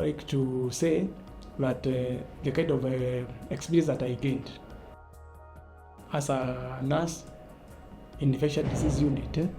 like to say that the kind of experience that I gained as a nurse in infectious disease unit,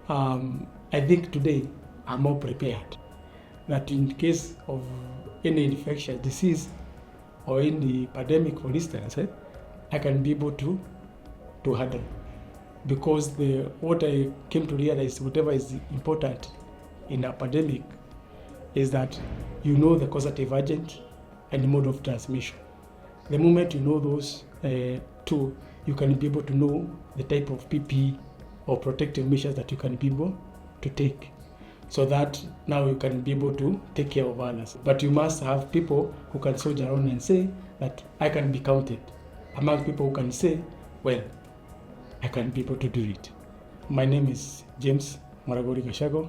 I think today I'm more prepared that in case of any infectious disease or any pandemic, for instance, I can be able to handle. Because what I came to realize, whatever is important in a pandemic, is that you know the causative agent and the mode of transmission. The moment you know those two, you can be able to know the type of PPE or protective measures that you can be able to take, so that now you can be able to take care of others. But you must have people who can soldier around and say that I can be counted among people who can say, well, I can be able to do it. My name is James Maragori Gashago.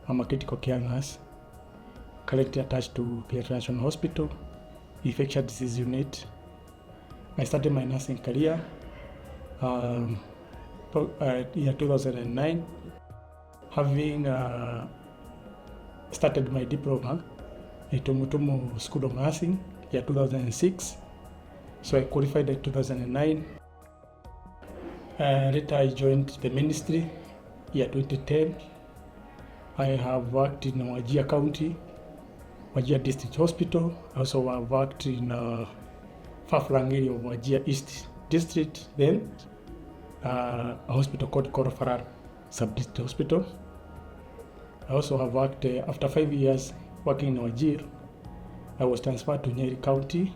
I'm a critical care nurse, currently attached to Kenyatta National Hospital, infectious disease unit. I started my nursing career year 2009, having started my diploma at Tumutumu School of Nursing year 2006. So I qualified in 2009. Later I joined the ministry year 2010. I have worked in Wajir County, Wajir District Hospital. I also have worked in far-flung area of Wajir East District, then a hospital called Korofarar Sub-District Hospital. I also have worked, after 5 years working in Wajir, I was transferred to Nyeri County,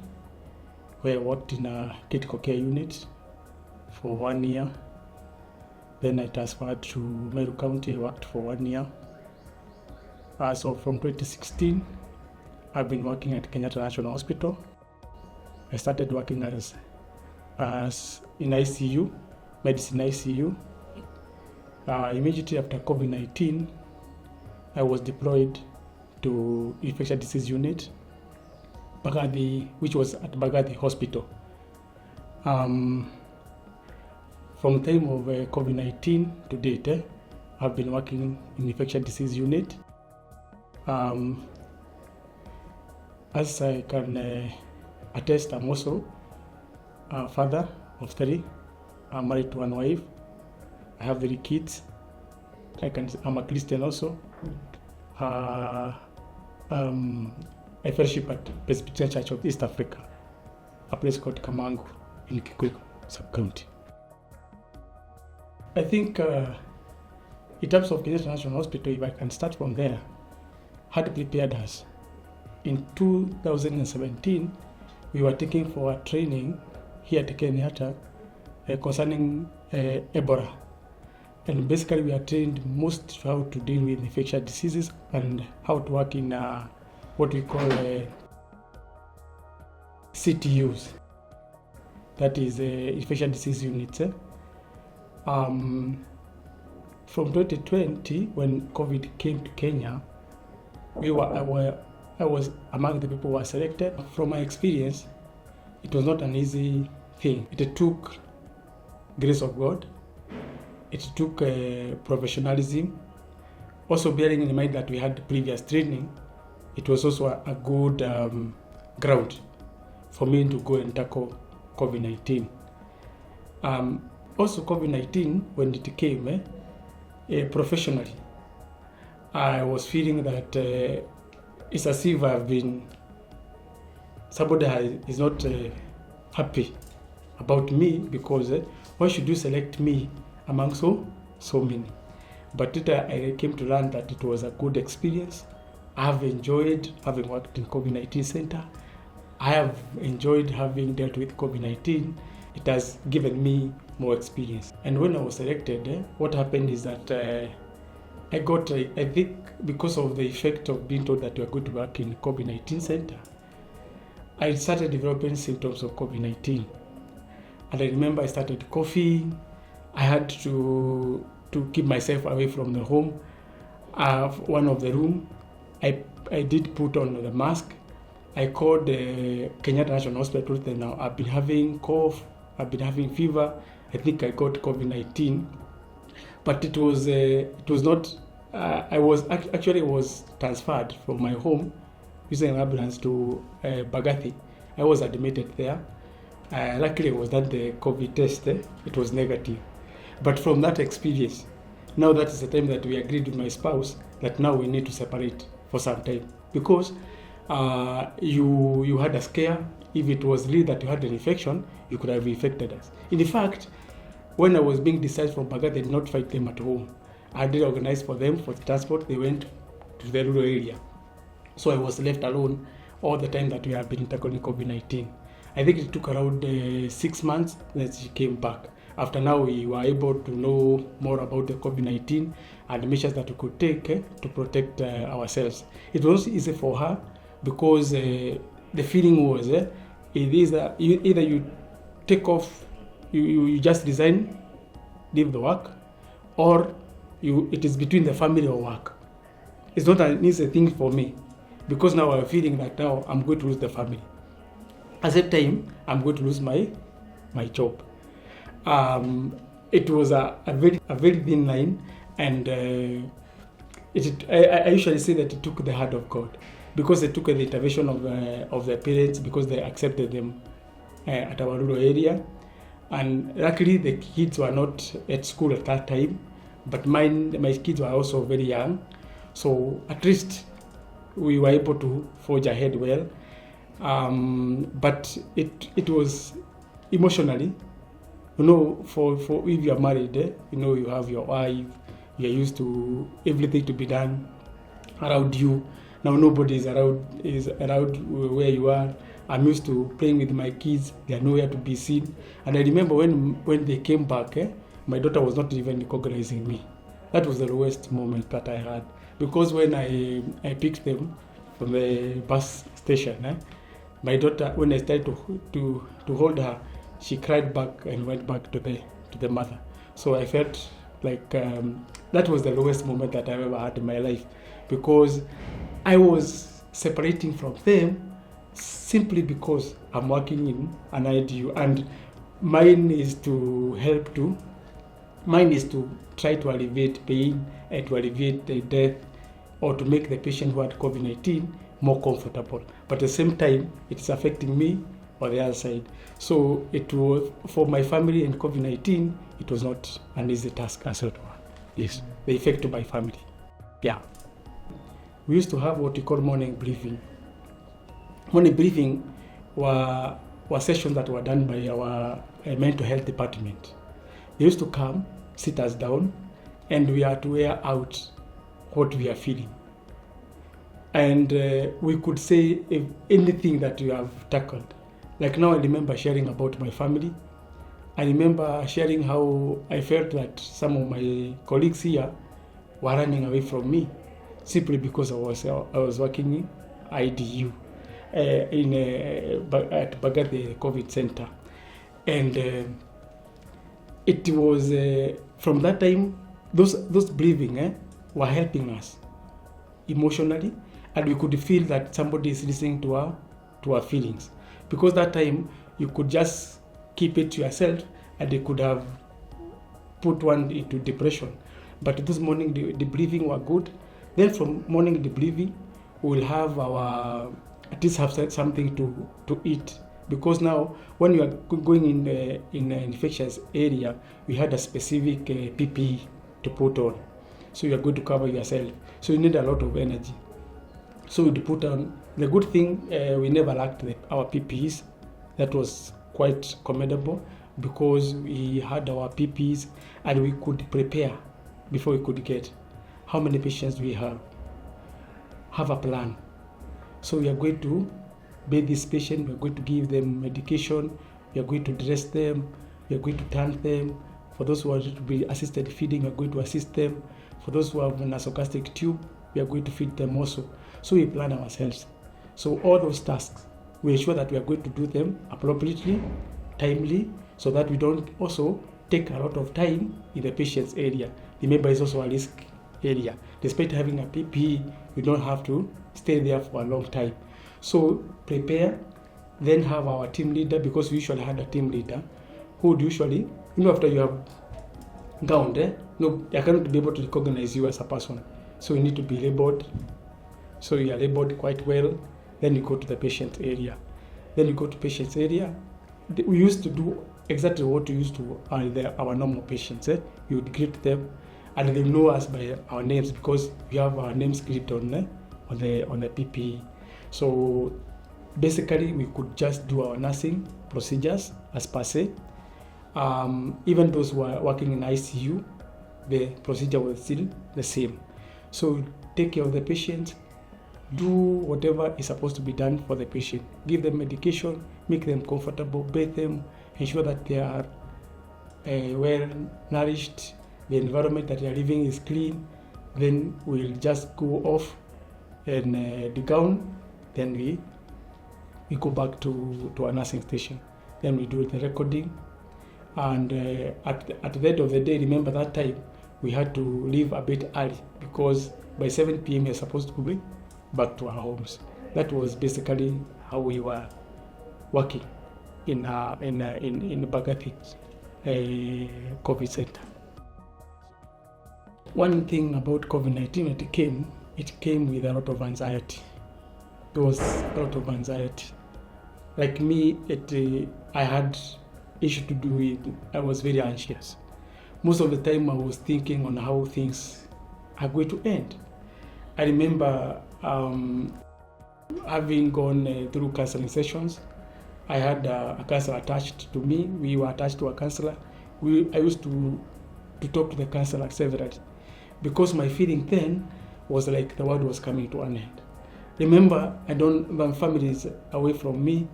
where I worked in a critical care unit for 1 year. Then I transferred to Meru County, I worked for 1 year. So from 2016, I've been working at Kenyatta National Hospital. I started working as in ICU, medicine ICU. Immediately after COVID-19, I was deployed to infectious disease unit, Bagathi, which was at Bagathi Hospital. From the time of COVID-19 to date, I've been working in infectious disease unit. As I can attest, I'm also a father of 3. I'm married to 1 wife. I have 3 kids. I'm a Christian also. I fellowship at Presbyterian Church of East Africa, a place called Kamangu in Kikuyu sub-county. I think in terms of Kenyatta National Hospital, if I can start from there, had prepared us. In 2017, we were taking for a training here at Kenyatta concerning Ebola. And basically we are trained most how to deal with infectious diseases and how to work in what we call CTUs, that is infectious disease units. From 2020, when COVID came to Kenya, I was among the people who were selected. From my experience, it was not an easy thing. It took grace of God. It took professionalism. Also bearing in mind that we had previous training, it was also a good ground for me to go and tackle COVID-19. Also COVID-19, when it came professionally, I was feeling that it's as if somebody is not happy about me, because why should you select me among so many? But later I came to learn that it was a good experience. I have enjoyed having worked in COVID-19 center. I have enjoyed having dealt with COVID-19. It has given me more experience. And when I was selected, what happened is that I think because of the effect of being told that you are going to work in COVID-19 center, I started developing symptoms of COVID-19. And I remember I started coughing. I had to keep myself away from the home. One of the room, I did put on the mask. I called the Kenyatta National Hospital. Then now I've been having cough, I've been having fever. I think I got COVID-19, but it was not. I was transferred from my home using an ambulance to Bagathi. I was admitted there. Luckily, it was done the COVID test. It was negative. But from that experience, now that is the time that we agreed with my spouse that now we need to separate for some time, because you had a scare. If it was really that you had an infection, you could have infected us. In fact, when I was being discharged from Bagathi, I did not find them at home. I did organize for them for the transport. They went to the rural area. So I was left alone all the time that we have been tackling COVID-19. I think it took around 6 months that she came back. After now, we were able to know more about the COVID-19 and the measures that we could take to protect ourselves. It was easy for her because the feeling was either you take off, you just resign, leave the work, or it is between the family or work. It's not an easy thing for me because now I'm feeling that now I'm going to lose the family. At the same time, I'm going to lose my job. It was a very thin line, and I usually say that it took the hand of God, because they took the intervention of their parents, because they accepted them at our rural area. And luckily, the kids were not at school at that time, but my kids were also very young. So at least we were able to forge ahead well. But it was emotionally, for if you are married, you have your wife, you are used to everything to be done around you. Now nobody is around where you are. I'm used to playing with my kids. They are nowhere to be seen. And I remember when they came back, my daughter was not even recognizing me. That was the lowest moment that I had, because when I picked them from the bus station, my daughter, when I started to hold her, she cried back and went back to the mother. So I felt like that was the lowest moment that I've ever had in my life, because I was separating from them simply because I'm working in an IDU, and mine is to try to alleviate pain and to alleviate the death, or to make the patient who had COVID-19 more comfortable. But at the same time, it's affecting me on the other side. So it was, for my family and COVID-19, it was not an easy task as well. Yes, the effect to my family. Yeah. We used to have what we call morning briefing. Morning briefing were sessions that were done by our mental health department. They used to come, sit us down, and we are to air out what we are feeling. And we could say if anything that we have tackled. Like now I remember sharing about my family. I remember sharing how I felt that some of my colleagues here were running away from me simply because I was working in IDU at Bagathi COVID Center. And it was from that time, those breathing were helping us emotionally, and we could feel that somebody is listening to our feelings. Because that time you could just keep it to yourself, and it could have put one into depression. But this morning the breathing were good. Then from morning the breathing, we'll have at least have something to eat. Because now when you are going in an infectious area, we had a specific PPE to put on. So you are going to cover yourself. So you need a lot of energy. So we put on. The good thing, we never lacked our PPEs. That was quite commendable, because we had our PPEs and we could prepare before we could get. How many patients do we have a plan. So we are going to bathe this patient, we are going to give them medication, we are going to dress them, we are going to turn them. For those who are to be assisted feeding, we are going to assist them. For those who have a nasogastric tube, we are going to feed them also. So we plan ourselves. So all those tasks, we ensure that we are going to do them appropriately, timely, so that we don't also take a lot of time in the patient's area. Remember, it's also a risk area. Despite having a PPE, we don't have to stay there for a long time. So prepare, then have our team leader, because we usually had a team leader who would usually, after you have gowned, I cannot be able to recognize you as a person. So you need to be labeled. So you are labeled quite well. then you go to the patient area. Then you go to patient's area. We used to do exactly what we used to our normal patients. You would greet them, and they know us by our names because we have our names greeted on the PPE. So basically, we could just do our nursing procedures as per se. Even those who are working in ICU, the procedure was still the same. So take care of the patient, do whatever is supposed to be done for the patient. Give them medication, make them comfortable, bathe them, ensure that they are well nourished, the environment that they are living is clean. Then we'll just go off and the gown, then we go back to our nursing station. Then we do the recording. And at the end of the day, remember that time, we had to leave a bit early because by 7 p.m. we're supposed to be back to our homes. That was basically how we were working in Mbagathi COVID center. One thing about COVID-19, it came with a lot of anxiety. There was a lot of anxiety. Like me, I had issue to do with, I was very anxious. Most of the time I was thinking on how things are going to end. I remember having gone through counseling sessions. I had a counselor attached to me. We were attached to a counselor. I used to talk to the counselor severally because my feeling then was like the world was coming to an end. Remember, my family is away from me.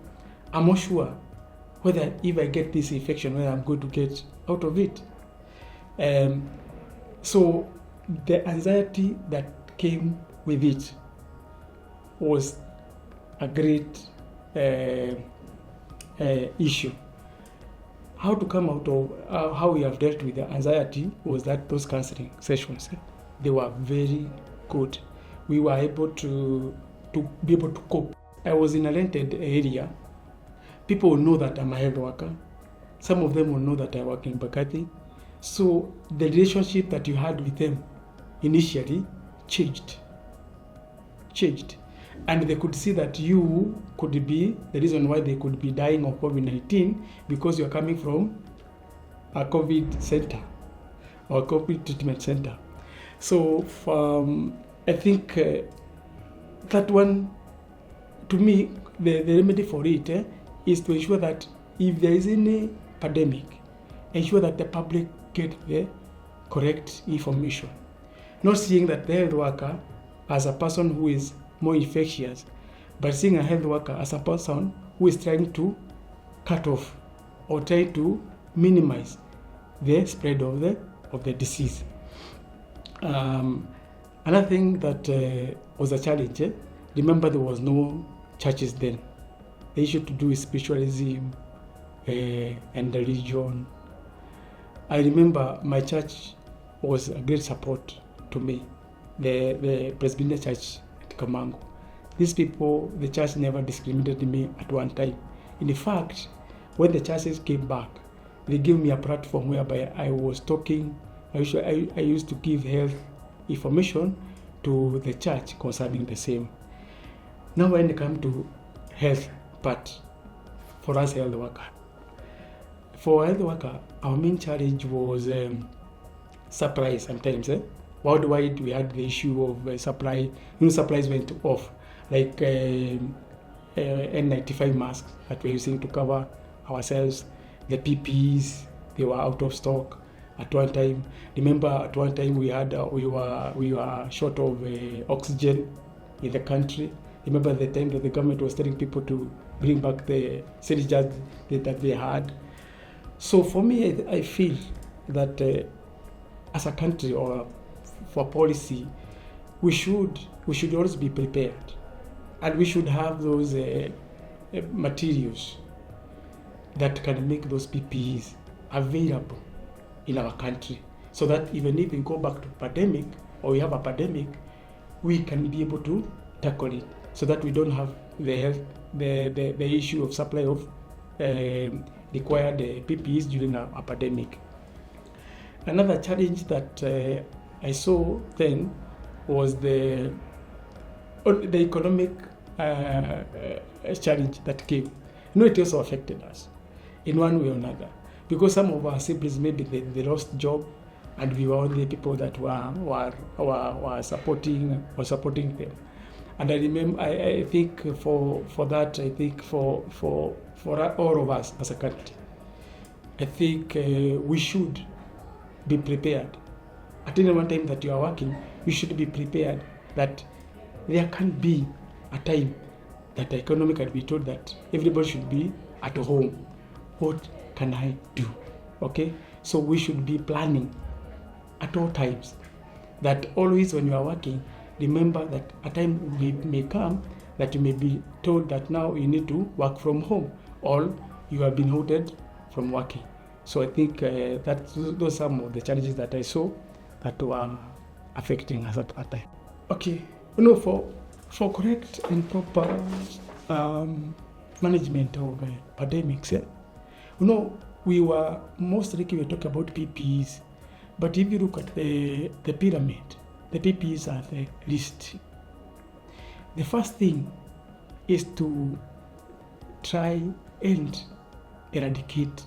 I'm not sure whether if I get this infection, whether I'm going to get out of it. So the anxiety that came with it was a great issue. How to come out of how we have dealt with the anxiety was that those counseling sessions, they were very good. We were able to be able to cope. I was in a rented area. People will know that I'm a health worker. Some of them will know that I work in Mbagathi. So the relationship that you had with them initially changed. And they could see that you could be the reason why they could be dying of COVID-19 because you're coming from a COVID center or COVID treatment center. So I think that one, to me, the remedy for it is to ensure that if there is any pandemic, ensure that the public get the correct information. Not seeing that the health worker as a person who is more infectious, but seeing a health worker as a person who is trying to cut off or try to minimize the spread of the disease. Another thing that was a challenge, remember there was no churches then. The issue to do with spiritualism and religion. I remember my church was a great support to me, the Presbyterian Church at Kamango. These people, the church never discriminated me at one time. In fact, when the churches came back, they gave me a platform whereby I was talking. I used to give health information to the church concerning the same. Now when it comes to health part, for us health worker, our main challenge was supply sometimes. Worldwide, we had the issue of supply. Supplies went off, like N95 masks that we're using to cover ourselves. The PPEs, they were out of stock at one time. Remember, at one time we were short of oxygen in the country. Remember the time that the government was telling people to bring back the cylinders that they had. So for me, I feel that as a country or for policy, we should always be prepared, and we should have those materials that can make those PPEs available in our country, so that even if we go back to pandemic or we have a pandemic, we can be able to tackle it, so that we don't have the issue of supply of required PPEs during a pandemic. Another challenge that I saw then was the economic challenge that came, it also affected us in one way or another, because some of our siblings, maybe they lost job, and we were only people that were supporting them. And I remember, I think for that, I think for all of us as a country, I think we should be prepared. At any one time that you are working, you should be prepared that there can be a time that the economy can be told that everybody should be at home. What can I do? Okay? So we should be planning at all times, that always when you are working, remember that a time may come that you may be told that now you need to work from home, or you have been halted from working. So I think those are some of the challenges that I saw that were affecting us at that time. Okay, for correct and proper management of pandemics, we were talking about PPEs. But if you look at the pyramid, the PPEs are the least. The first thing is to try and eradicate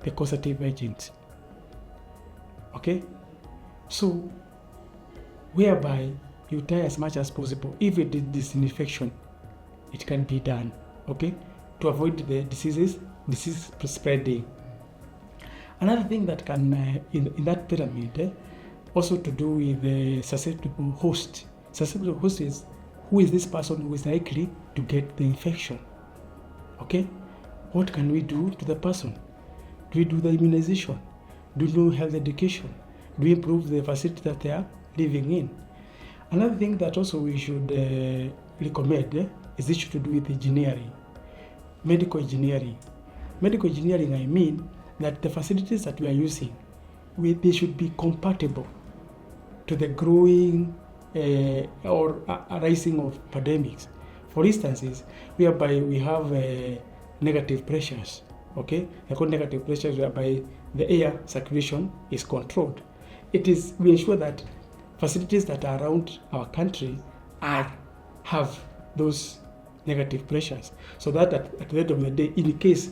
the causative agents. Okay? So, whereby you try as much as possible, if it is disinfection, it can be done, okay? To avoid the disease spreading. Another thing that can, in that pyramid, also to do with the susceptible host. Susceptible host is who is this person who is likely to get the infection. Okay? What can we do to the person? Do we do the immunization? Do we do health education? Do we improve the facility that they are living in? Another thing that also we should recommend is issue to do with engineering, medical engineering. Medical engineering, I mean that the facilities that we are using, they should be compatible to the growing or arising of pandemics. For instances, whereby we have negative pressures, okay? They're called negative pressures, whereby the air circulation is controlled. We ensure that facilities that are around our country have those negative pressures, so that at the end of the day, in case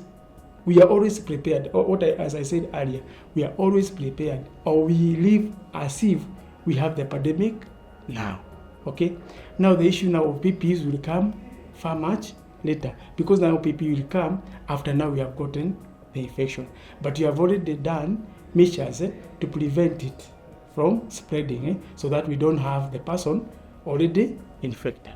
we are always prepared, as I said earlier, we are always prepared, or we live as if we have the pandemic now. Okay? Now the issue now of PPEs will come far much later, because now PPE will come after now we have gotten the infection. But you have already done measures to prevent it from spreading, so that we don't have the person already infected.